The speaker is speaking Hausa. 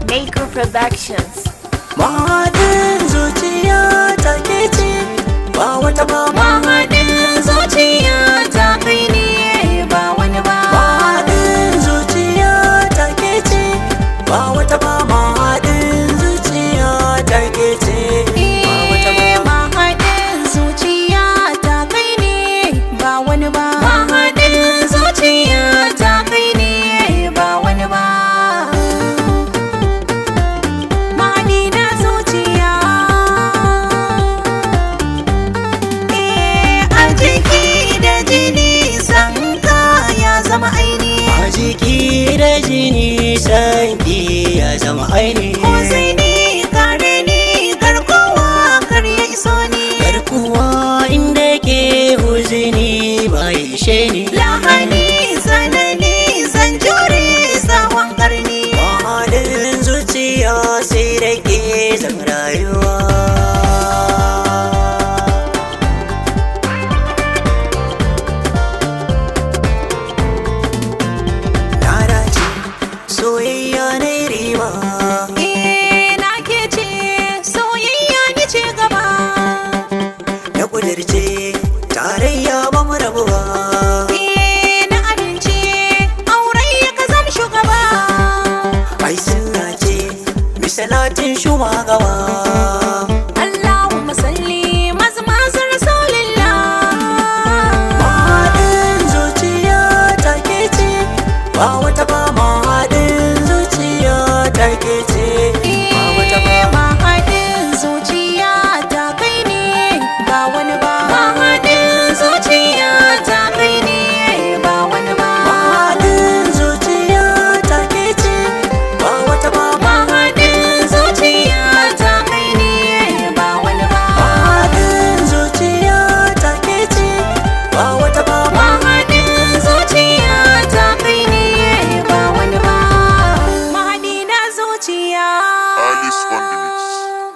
Maker Productions. Mahaɗin zuciya ta ke ce ba wata ba. Mahaɗin zuciya ta kai ne ba wani ba. Mahaɗin zuciya ta ke ce ba wata ba. Mahaɗin zuciya ta ke ce ba wata ba. Mahaɗin zuciya ta kai ne ba wani ba. Mahaɗin zuciya ta kai ne ba wani ba. Mahaɗi na zuciya. A jiki da jini sanka ya zama aini. A jiki da jini sanki ya zama aini. Ko sai ni kare ni garkuwa kar ya iso ni. Garkuwa inda ke huzini ba ya ishe ni. Lahani sanani zan jure tsawon karni. Mahaɗin zuciya sai da ke zan rayuwa. Na dace soyayya na riba. Na ke ce soyayya ni ce gaba. Na kudirce tarayya ba mu rabu ba. Na amince auren ya ka zam shugaba. Ai sunna ce misalatin shugaba.